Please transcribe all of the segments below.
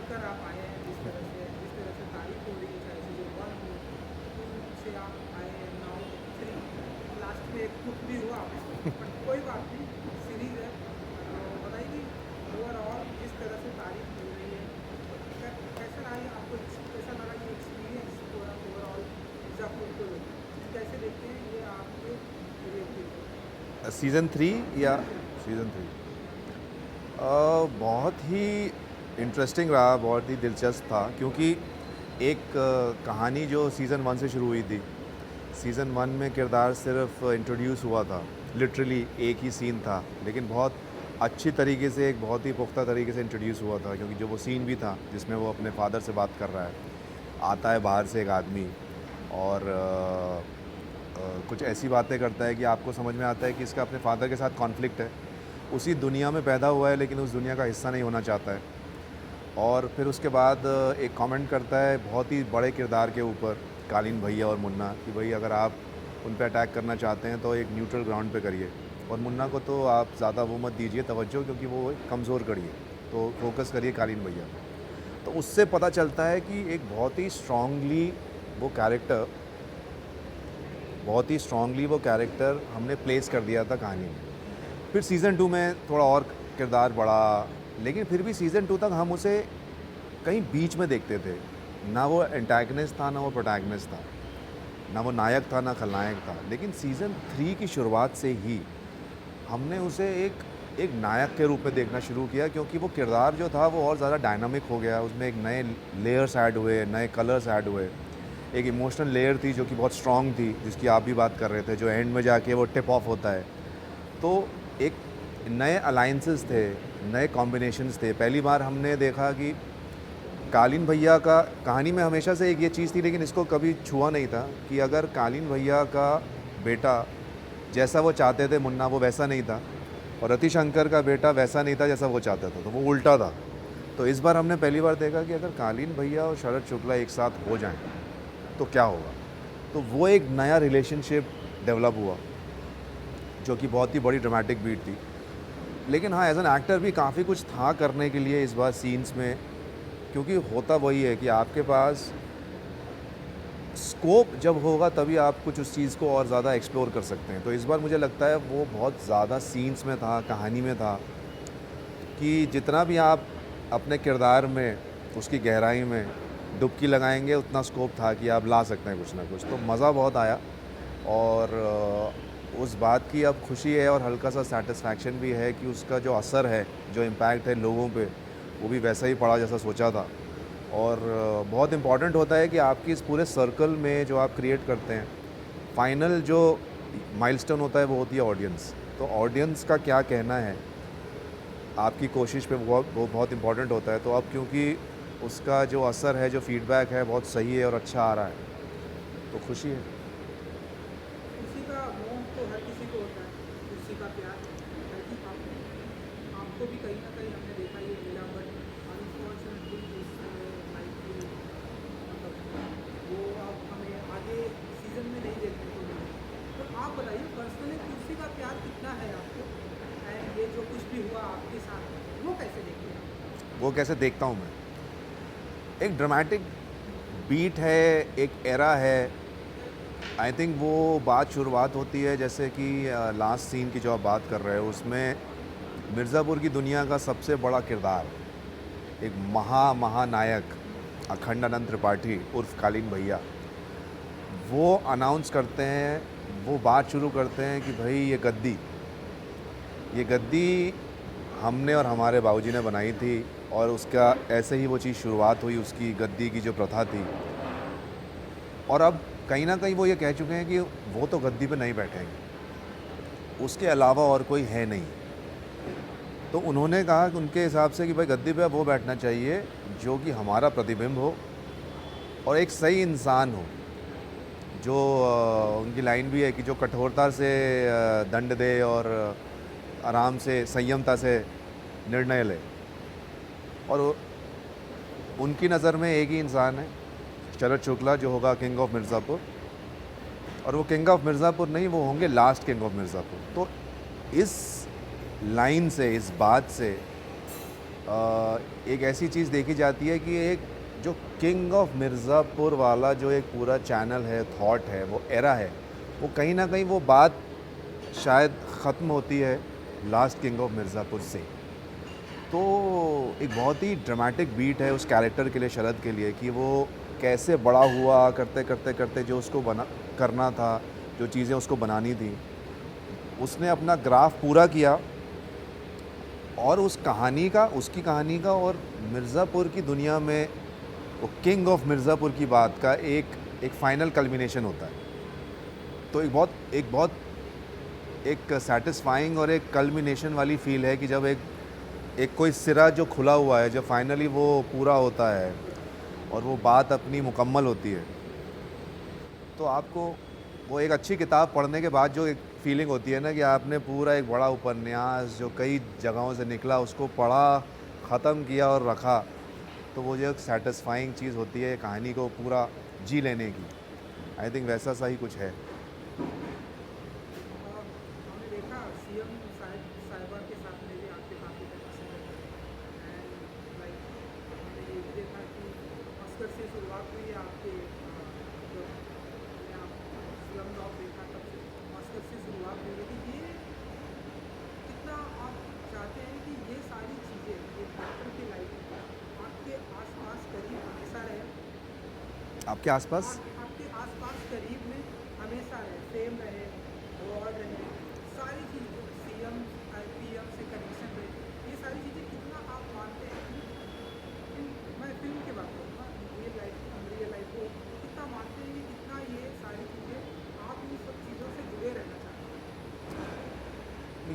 कर आप आए हैं, जिस तरह से तारीफ हो रही है, चाहे सीज़न 1 हो, 2 से आप आए हैं, नाउ 3, लास्ट में एक कुक भी हुआ हमें, बट कोई बात नहीं, सीरीज़ है। तो बताइए कि ओवरऑल जिस तरह से तारीफ मिल रही है, तो कैसा रहा ये आपको, कैसा लगा ये एक्सपीरियंस पूरा ओवरऑल मिर्ज़ापुर को लेकर? कैसे देखते हैं ये आपके रिलेटिव को? सीज़न 3 या सीज़न 3 बहुत ही इंटरेस्टिंग रहा, बहुत ही दिलचस्प था क्योंकि एक कहानी जो सीज़न 1 से शुरू हुई थी। सीज़न 1 में किरदार सिर्फ इंट्रोड्यूस हुआ था, लिटरली एक ही सीन था, लेकिन बहुत अच्छी तरीके से, एक बहुत ही पुख्ता तरीके से इंट्रोड्यूस हुआ था क्योंकि जो वो सीन भी था जिसमें वो अपने फादर से बात कर रहा है, आता है बाहर से एक आदमी और कुछ ऐसी बातें करता है कि आपको समझ में आता है कि इसका अपने फादर के साथ कॉन्फ्लिक्ट है। उसी दुनिया में पैदा हुआ है लेकिन उस दुनिया का हिस्सा नहीं होना चाहता है। और फिर उसके बाद एक कमेंट करता है बहुत ही बड़े किरदार के ऊपर, कालीन भैया और मुन्ना, कि भाई अगर आप उन पे अटैक करना चाहते हैं तो एक न्यूट्रल ग्राउंड पे करिए, और मुन्ना को तो आप ज़्यादा वो मत दीजिए तवज्जो क्योंकि वो एक कमज़ोर कड़ी है, तो फोकस करिए कालीन भैया पे। तो उससे पता चलता है कि एक वो कैरेक्टर बहुत ही स्ट्रांगली वो कैरेक्टर हमने प्लेस कर दिया था कहानी में। फिर सीज़न 2 में थोड़ा और किरदार बढ़ा, लेकिन फिर भी सीज़न 2 तक हम उसे कहीं बीच में देखते थे। ना वो एंटागनिस्ट था, ना वो प्रोटैगनिस्ट था, ना वो नायक था, ना खलनायक था। लेकिन सीज़न 3 की शुरुआत से ही हमने उसे एक नायक के रूप में देखना शुरू किया क्योंकि वो किरदार जो था वो और ज़्यादा डायनामिक हो गया। उसमें एक नए लेयर्स ऐड हुए, नए कलर्स ऐड हुए। एक इमोशनल लेयर थी जो कि बहुत स्ट्रॉन्ग थी, जिसकी आप भी बात कर रहे थे, जो एंड में जाके वो टिप ऑफ होता है। तो एक नए अलाइंसेस थे, नए कॉम्बिनेशंस थे। पहली बार हमने देखा कि कालीन भैया का कहानी में हमेशा से एक ये चीज़ थी, लेकिन इसको कभी छुआ नहीं था कि अगर कालीन भैया का बेटा जैसा वो चाहते थे मुन्ना वो वैसा नहीं था, और रतिशंकर का बेटा वैसा नहीं था जैसा वो चाहता था, तो वो उल्टा था। तो इस बार हमने पहली बार देखा कि अगर कालीन भैया और शरद शुक्ला एक साथ हो जाएं तो क्या होगा। तो वो एक नया रिलेशनशिप डेवलप हुआ जो कि बहुत ही बड़ी ड्रामेटिक बीट थी। लेकिन हाँ, एज एन एक्टर भी काफ़ी कुछ था करने के लिए इस बार सीन्स में, क्योंकि होता वही है कि आपके पास स्कोप जब होगा तभी आप कुछ उस चीज़ को और ज़्यादा एक्सप्लोर कर सकते हैं। तो इस बार मुझे लगता है वो बहुत ज़्यादा सीन्स में था, कहानी में था, कि जितना भी आप अपने किरदार में, उसकी गहराई में डुबकी लगाएंगे उतना स्कोप था कि आप ला सकते हैं कुछ ना कुछ। तो मज़ा बहुत आया, और उस बात की अब खुशी है और हल्का सा सेटिस्फैक्शन भी है कि उसका जो असर है, जो इम्पैक्ट है लोगों पे, वो भी वैसा ही पड़ा जैसा सोचा था। और बहुत इम्पॉर्टेंट होता है कि आपकी इस पूरे सर्कल में जो आप क्रिएट करते हैं, फाइनल जो माइलस्टोन होता है वो होती है ऑडियंस। तो ऑडियंस का क्या कहना है आपकी कोशिश पे, वो बहुत इम्पॉर्टेंट होता है। तो अब क्योंकि उसका जो असर है, जो फीडबैक है बहुत सही है और अच्छा आ रहा है, तो खुशी है। कुर्सी का मोह तो हर किसी को होता है, कुर्सी का प्यार हर कि आपको भी कहीं ना कहीं हमने देखा ये मिला, बट अनफॉर्चुनेटली जिस लाइफ की मतलब वो अब हमें आगे सीज़न में नहीं देखने को मिला। तो आप बताइए पर्सनली कुर्सी का प्यार कितना है आपको, एंड ये जो कुछ भी हुआ आपके साथ वो कैसे देखते हैं आप? वो कैसे देखता हूँ मैं, एक ड्रामेटिक बीट है, एक एरा है। आई थिंक वो बात शुरुआत होती है जैसे कि लास्ट सीन की जो आप बात कर रहे हो, उसमें मिर्ज़ापुर की दुनिया का सबसे बड़ा किरदार, एक महानायक अखंडानंद त्रिपाठी उर्फ कालीन भैया, वो अनाउंस करते हैं, वो बात शुरू करते हैं कि भाई ये गद्दी हमने और हमारे बाबूजी ने बनाई थी, और उसका ऐसे ही वो चीज़ शुरुआत हुई उसकी गद्दी की जो प्रथा थी। और अब कहीं ना कहीं वो ये कह चुके हैं कि वो तो गद्दी पे नहीं बैठेंगे, उसके अलावा और कोई है नहीं। तो उन्होंने कहा कि उनके हिसाब से कि भाई गद्दी पे वो बैठना चाहिए जो कि हमारा प्रतिबिंब हो और एक सही इंसान हो, जो उनकी लाइन भी है कि जो कठोरता से दंड दे और आराम से संयमता से निर्णय ले। और उनकी नज़र में एक ही इंसान है, शरद शुक्ला, जो होगा किंग ऑफ मिर्ज़ापुर। और वो किंग ऑफ मिर्ज़ापुर नहीं, वो होंगे लास्ट किंग ऑफ मिर्ज़ापुर। तो इस लाइन से, इस बात से एक ऐसी चीज़ देखी जाती है कि एक जो किंग ऑफ मिर्ज़ापुर वाला जो एक पूरा चैनल है, थॉट है, वो एरा है, वो कहीं ना कहीं वो बात शायद ख़त्म होती है लास्ट किंग ऑफ मिर्ज़ापुर से। तो एक बहुत ही ड्रामेटिक बीट है उस कैरेक्टर के लिए, शरद के लिए, कि वो कैसे बड़ा हुआ, करते करते करते जो उसको बना करना था, जो चीज़ें उसको बनानी थी, उसने अपना ग्राफ पूरा किया। और उस कहानी का, उसकी कहानी का और मिर्ज़ापुर की दुनिया में वो किंग ऑफ मिर्ज़ापुर की बात का एक फ़ाइनल कल्मिनेशन होता है। तो एक बहुत एक सैटिस्फाइंग और एक कल्मिनेशन वाली फ़ील है कि जब एक कोई सिरा जो खुला हुआ है, जब फाइनली वो पूरा होता है और वो बात अपनी मुकम्मल होती है, तो आपको वो एक अच्छी किताब पढ़ने के बाद जो एक फीलिंग होती है ना, कि आपने पूरा एक बड़ा उपन्यास जो कई जगहों से निकला उसको पढ़ा, ख़त्म किया और रखा, तो वो जो एक सैटिस्फाइंग चीज़ होती है कहानी को पूरा जी लेने की, आई थिंक वैसा सा ही कुछ है। हमने देखा सीएम साहिबा के साथ में भी आपके काफ़ी कनेक्शन है एंड लाइक हमने ये भी देखा कि अस्कर से शुरुआत हुई है आपके जब हमने आप स्लम डॉग देखा तब से अस्कर से शुरुआत हुई है कि ये कितना आप चाहते हैं कि ये सारी चीज़ें ये डॉक्टर की लाइफ आपके आसपास करीब हमेशा रहे, आपके आसपास आपके आसपास करीब में हमेशा रहे, सेम रहे, अवार्ड रहे, सारी चीज़ें सीएम पीएम से कनेक्शन रहे, ये सारी चीज़ें कितना आप मानते हैं कि मैं फिल्म की बात करूँगा, रियल लाइफ को कितना मानते हैं कि कितना ये सारी चीज़ें आप इन सब चीज़ों से जुड़े रहना चाहते हैं?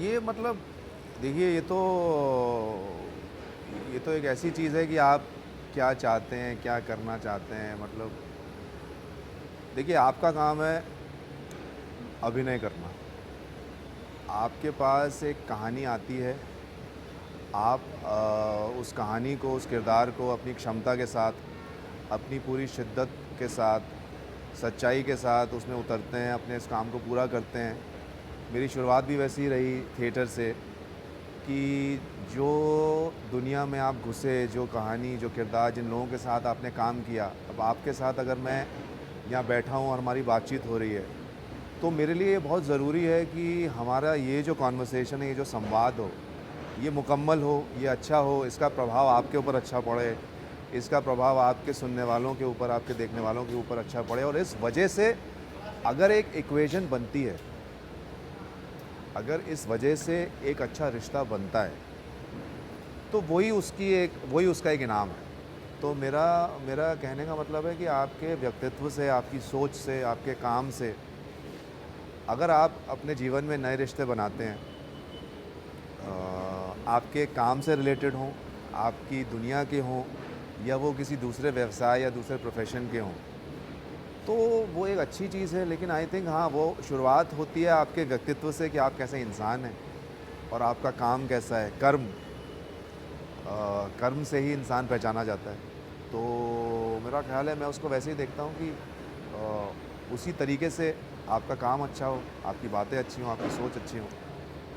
ये मतलब देखिए, ये तो एक ऐसी चीज़ है कि आप क्या चाहते हैं, क्या करना चाहते हैं। मतलब देखिए, आपका काम है अभिनय करना। आपके पास एक कहानी आती है, आप उस कहानी को, उस किरदार को अपनी क्षमता के साथ, अपनी पूरी शिद्दत के साथ, सच्चाई के साथ उसमें उतरते हैं, अपने इस काम को पूरा करते हैं। मेरी शुरुआत भी वैसी ही रही थिएटर से, कि जो दुनिया में आप घुसे, जो कहानी, जो किरदार, जिन लोगों के साथ आपने काम किया, अब आपके साथ अगर मैं यहाँ बैठा हूँ और हमारी बातचीत हो रही है, तो मेरे लिए ये बहुत ज़रूरी है कि हमारा ये जो कॉन्वर्सेशन है, ये जो संवाद हो, ये मुकम्मल हो, ये अच्छा हो, इसका प्रभाव आपके ऊपर अच्छा पड़े, इसका प्रभाव आपके सुनने वालों के ऊपर, आपके देखने वालों के ऊपर अच्छा पड़े। और इस वजह से अगर एक इक्वेशन बनती है, अगर इस वजह से एक अच्छा रिश्ता बनता है, तो वही उसका एक इनाम है। तो मेरा कहने का मतलब है कि आपके व्यक्तित्व से, आपकी सोच से, आपके काम से, अगर आप अपने जीवन में नए रिश्ते बनाते हैं, आपके काम से रिलेटेड हों, आपकी दुनिया के हों, या वो किसी दूसरे व्यवसाय या दूसरे प्रोफेशन के हों, तो वो एक अच्छी चीज़ है। लेकिन आई थिंक हाँ, वो शुरुआत होती है आपके व्यक्तित्व से, कि आप कैसे इंसान हैं और आपका काम कैसा है। कर्म से ही इंसान पहचाना जाता है। तो मेरा ख़्याल है, मैं उसको वैसे ही देखता हूँ कि उसी तरीके से आपका काम अच्छा हो, आपकी बातें अच्छी हों, आपकी सोच अच्छी हो,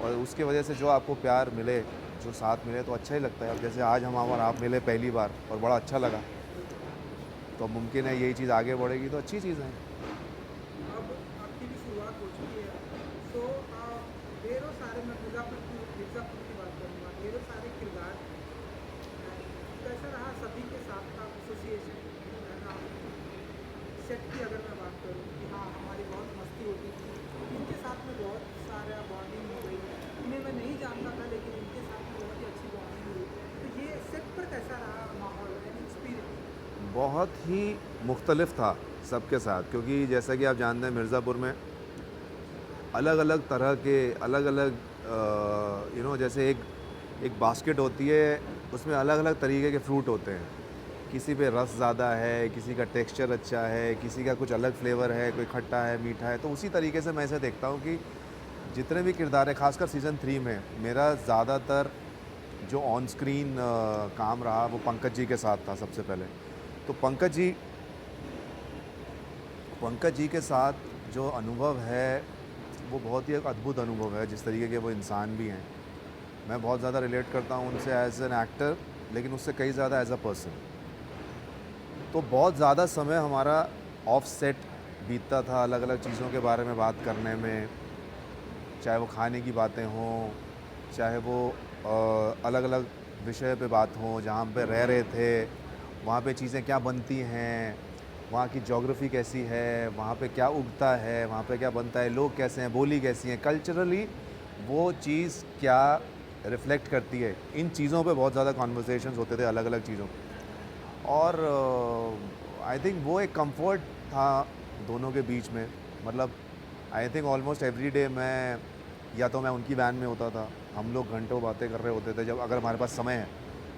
और उसके वजह से जो आपको प्यार मिले, जो साथ मिले, तो अच्छा ही लगता है। अब जैसे आज हम और आप मिले पहली बार और बड़ा अच्छा लगा, तो मुमकिन है यही चीज़ आगे बढ़ेगी, तो अच्छी चीज़ है। अब आपकी भी शुरुआत हो चुकी है, तो ढेरों सारे, मैं मिर्ज़ापुर की बात करूँगा, ढेरों सारे किरदार, कैसा रहा सभी के साथ का एसोसिएशन? सेट की अगर मैं बात करूँ कि हाँ, हमारी बहुत मस्ती होती थी, इनके साथ में बहुत सारा बॉन्डिंग हो गई, इन्हें मैं नहीं जानता था लेकिन इनके साथ में बहुत ही अच्छी बॉन्डिंग हुई, तो ये सेट पर कैसा रहा माहौल एंड एक्सपीरियंस? बहुत ही मुख्तलिफ था सबके साथ, क्योंकि जैसा कि आप जानते हैं, मिर्ज़ापुर में अलग अलग तरह के, अलग अलग जैसे एक बास्केट होती है, उसमें अलग अलग तरीके के फ्रूट होते हैं। किसी पे रस ज़्यादा है, किसी का टेक्सचर अच्छा है, किसी का कुछ अलग फ्लेवर है, कोई खट्टा है, मीठा है। तो उसी तरीके से मैं इसे देखता हूँ कि जितने भी किरदार हैं, खासकर सीज़न 3 में मेरा ज़्यादातर जो ऑन स्क्रीन काम रहा, वो पंकज जी के साथ था सबसे पहले। तो पंकज जी के साथ जो अनुभव है, वो बहुत ही एक अद्भुत अनुभव है। जिस तरीके के वो इंसान भी हैं, मैं बहुत ज़्यादा रिलेट करता हूँ उनसे एज एन एक्टर, लेकिन उससे कहीं ज़्यादा एज अ पर्सन। तो बहुत ज़्यादा समय हमारा ऑफ सेट बीतता था अलग अलग चीज़ों के बारे में बात करने में, चाहे वो खाने की बातें हों, चाहे वो अलग अलग विषय पे बात हो, जहाँ पे रह रहे थे वहाँ पे चीज़ें क्या बनती हैं, वहाँ की ज्योग्राफी कैसी है, वहाँ पे क्या उगता है, वहाँ पे क्या बनता है, लोग कैसे हैं, बोली कैसी है, कल्चरली वो चीज़ क्या रिफ्लेक्ट करती है, इन चीज़ों पे बहुत ज़्यादा कॉन्वर्सेशंस होते थे अलग अलग चीज़ों पे। और आई थिंक वो एक कंफर्ट था दोनों के बीच में। मतलब I think almost every day मैं या तो मैं उनकी वैन में होता था, हम लोग घंटों बातें कर रहे होते थे, जब अगर हमारे पास समय है,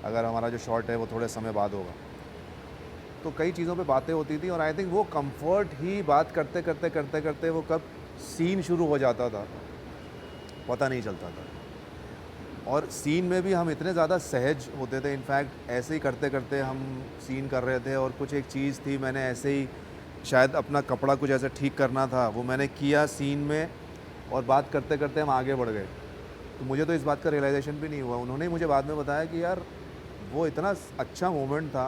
अगर हमारा जो शॉट है वो थोड़े समय बाद होगा, तो कई चीज़ों पे बातें होती थी। और आई थिंक वो कंफर्ट ही बात करते करते करते करते वो कब सीन शुरू हो जाता था पता नहीं चलता था। और सीन में भी हम इतने ज़्यादा सहज होते थे, इनफैक्ट ऐसे ही करते करते हम सीन कर रहे थे और कुछ एक चीज़ थी, मैंने ऐसे ही शायद अपना कपड़ा कुछ ऐसे ठीक करना था, वो मैंने किया सीन में, और बात करते करते हम आगे बढ़ गए। तो मुझे तो इस बात का रियलाइज़ेशन भी नहीं हुआ, उन्होंने ही मुझे बाद में बताया कि यार वो इतना अच्छा मोमेंट था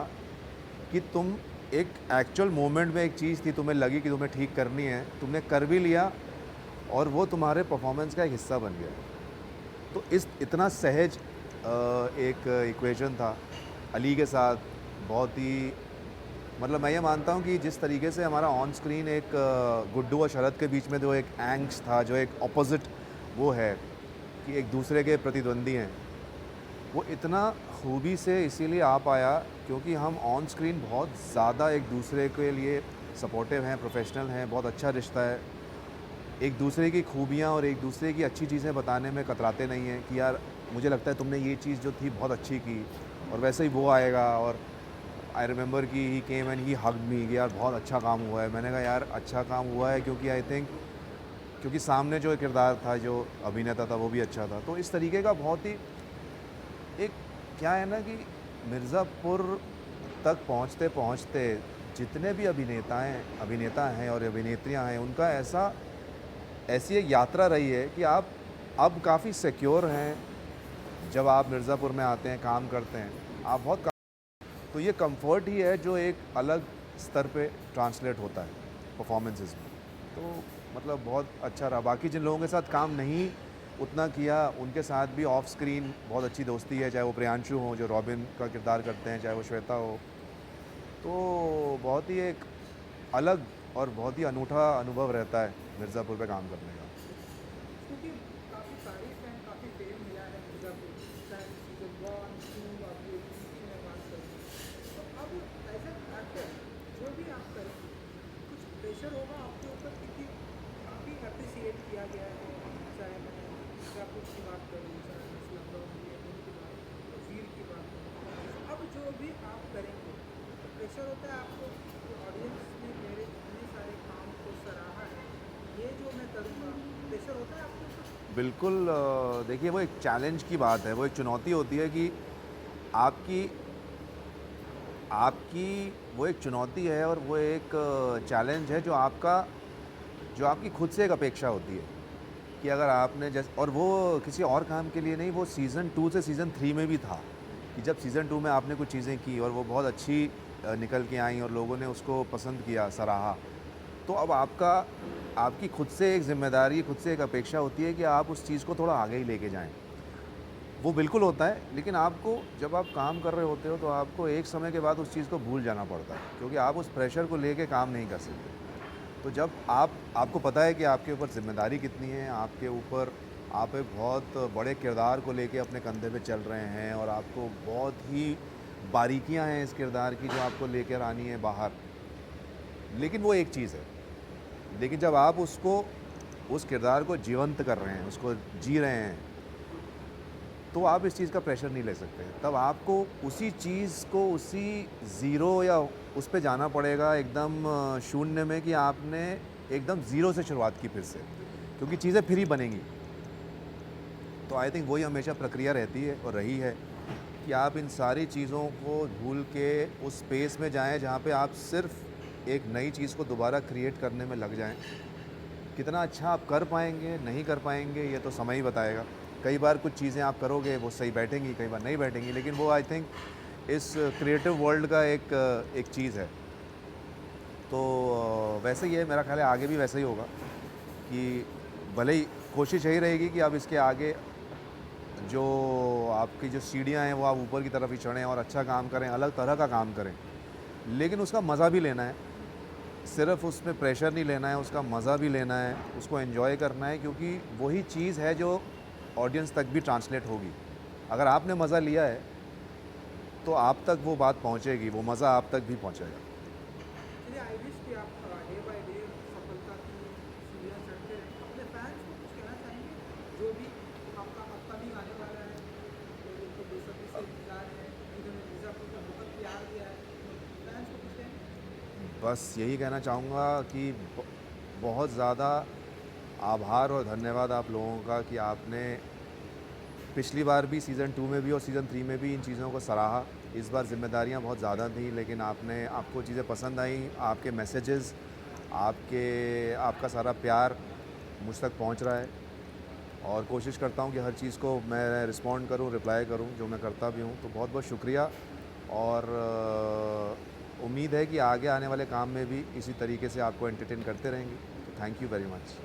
कि तुम एक एक्चुअल मोमेंट में एक चीज़ थी, तुम्हें लगी कि तुम्हें ठीक करनी है, तुमने कर भी लिया और वो तुम्हारे परफॉर्मेंस का एक हिस्सा बन गया। तो इस इतना सहज एक इक्वेशन था अली के साथ, बहुत ही, मतलब मैं ये मानता हूँ कि जिस तरीके से हमारा ऑन स्क्रीन एक गुड्डू और शरद के बीच में जो एक एंग्स था, जो एक ऑपोजिट वो है कि एक दूसरे के प्रतिद्वंदी हैं, वो इतना खूबी से इसीलिए आ पाया क्योंकि हम ऑन स्क्रीन बहुत ज़्यादा एक दूसरे के लिए सपोर्टिव हैं, प्रोफेशनल हैं, बहुत अच्छा रिश्ता है, एक दूसरे की खूबियाँ और एक दूसरे की अच्छी चीज़ें बताने में कतराते नहीं हैं कि यार मुझे लगता है तुमने ये चीज़ जो थी बहुत अच्छी की, और वैसे ही वो आएगा। और आई रिमेंबर कि ही केम एंड ही हग्ड मी कि यार बहुत अच्छा काम हुआ है। मैंने कहा यार अच्छा काम हुआ है क्योंकि आई थिंक क्योंकि सामने जो किरदार था, जो अभिनेता था, वो भी अच्छा था। तो इस तरीके का बहुत ही एक, क्या है ना कि मिर्ज़ापुर तक पहुँचते पहुँचते जितने भी अभिनेता हैं और अभिनेत्रियाँ हैं, उनका ऐसी एक यात्रा रही है कि आप अब काफ़ी सिक्योर हैं जब आप मिर्ज़ापुर में आते हैं, काम करते हैं, आप बहुत, तो ये कंफर्ट ही है जो एक अलग स्तर पे ट्रांसलेट होता है परफॉर्मेंसेस में। तो मतलब बहुत अच्छा रहा। बाकी जिन लोगों के साथ काम नहीं उतना किया, उनके साथ भी ऑफ स्क्रीन बहुत अच्छी दोस्ती है, चाहे वो प्रियांशु हो जो रॉबिन का किरदार करते हैं, चाहे वो श्वेता हो। तो बहुत ही एक अलग और बहुत ही अनूठा अनुभव रहता है मिर्ज़ापुर पे काम करने का। क्योंकि काफ़ी तारीफ है, काफ़ी फेम मिला है मिर्ज़ापुर, चाहे सीजन 1, 2, आप ये की मैं बात करूँ। तो अब एज एन एक्टर जो भी आप करेंगे, कुछ प्रेशर होगा आपके ऊपर क्योंकि काफ़ी अप्रिसिएट किया गया है, चाहे मैं मिर्ज़ापुर की बात करूँ, चाहे मैं स्लमडॉग मिलियनेयर की बात करूँ, वीर की बात करूँ। तो अब जो भी आप करेंगे तो प्रेशर होता है आपको कि ऑडियंस ने मेरे इतने सारे काम को सराहा है, ये जो मैं करूँगा, प्रेशर होता है आपके ऊपर? बिल्कुल। देखिए वो एक चैलेंज की बात है, वो एक चुनौती होती है कि आपकी आपकी वो एक चुनौती है और वो एक चैलेंज है जो आपकी खुद से एक अपेक्षा होती है कि अगर आपने जैसे, और वो किसी और काम के लिए नहीं, वो सीज़न 2 से सीज़न 3 में भी था कि जब सीज़न 2 में आपने कुछ चीज़ें की और वो बहुत अच्छी निकल के आई और लोगों ने उसको पसंद किया, सराहा, तो अब आपकी खुद से एक ज़िम्मेदारी, खुद से एक अपेक्षा होती है कि आप उस चीज़ को थोड़ा आगे ही लेके जाएँ। वो बिल्कुल होता है, लेकिन आपको जब आप काम कर रहे होते हो तो आपको एक समय के बाद उस चीज़ को भूल जाना पड़ता है क्योंकि आप उस प्रेशर को लेके काम नहीं कर सकते। तो जब आपको पता है कि आपके ऊपर ज़िम्मेदारी कितनी है, आपके ऊपर आप एक बहुत बड़े किरदार को लेके अपने कंधे पे चल रहे हैं और आपको बहुत ही बारीकियां हैं इस किरदार की जो आपको लेकर आनी है बाहर, लेकिन वो एक चीज़ है। लेकिन जब आप उस किरदार को जीवंत कर रहे हैं, उसको जी रहे हैं, तो आप इस चीज़ का प्रेशर नहीं ले सकते। तब आपको उसी चीज़ को, उसी ज़ीरो या उस पे जाना पड़ेगा एकदम शून्य में कि आपने एकदम ज़ीरो से शुरुआत की फिर से, क्योंकि चीज़ें फिर ही बनेंगी। तो आई थिंक वही हमेशा प्रक्रिया रहती है और रही है कि आप इन सारी चीज़ों को भूल के उस स्पेस में जाएँ जहाँ पे आप सिर्फ़ एक नई चीज़ को दोबारा क्रिएट करने में लग जाएँ। कितना अच्छा आप कर पाएँगे, नहीं कर पाएँगे, ये तो समय ही बताएगा। कई बार कुछ चीज़ें आप करोगे वो सही बैठेंगी, कई बार नहीं बैठेंगी, लेकिन वो आई थिंक इस क्रिएटिव वर्ल्ड का एक चीज़ है। तो वैसे ही है, मेरा ख्याल है आगे भी वैसा ही होगा कि भले ही कोशिश यही रहेगी कि अब इसके आगे जो आपकी जो सीढ़ियाँ हैं वो आप ऊपर की तरफ ही चढ़ें और अच्छा काम करें, अलग तरह का काम करें, लेकिन उसका मज़ा भी लेना है। सिर्फ उसमें प्रेशर नहीं लेना है, उसका मज़ा भी लेना है, उसको एंजॉय करना है, क्योंकि वही चीज़ है जो ऑडियंस तक भी ट्रांसलेट होगी। अगर आपने मज़ा लिया है तो आप तक वो बात पहुंचेगी, वो मज़ा आप तक भी पहुंचेगा। चलिए, आई विश कि आप डे बाय डे सफलता की सीढ़ियाँ चढ़ते रहें। अपने फैंस को कुछ कहना चाहेंगे, जो भी आपका अपकमिंग आने वाला है, लोग उनको बेसब्री से इंतजार है, जिन्होंने मिर्ज़ापुर को बहुत प्यार दिया है, फैंस को कुछ कहेंगे? बस यही कहना चाहूँगा कि बहुत ज़्यादा आभार और धन्यवाद आप लोगों का कि आपने पिछली बार भी सीज़न 2 में भी और सीज़न 3 में भी इन चीज़ों को सराहा। इस बार ज़िम्मेदारियाँ बहुत ज़्यादा थी, लेकिन आपको चीज़ें पसंद आई, आपके मैसेजेस, आपका सारा प्यार मुझ तक पहुंच रहा है, और कोशिश करता हूं कि हर चीज़ को मैं रिस्पॉन्ड करूं, रिप्लाई करूं, जो मैं करता भी हूं। तो बहुत बहुत शुक्रिया, और उम्मीद है कि आगे आने वाले काम में भी इसी तरीके से आपको एंटरटेन करते रहेंगे। तो थैंक यू वेरी मच।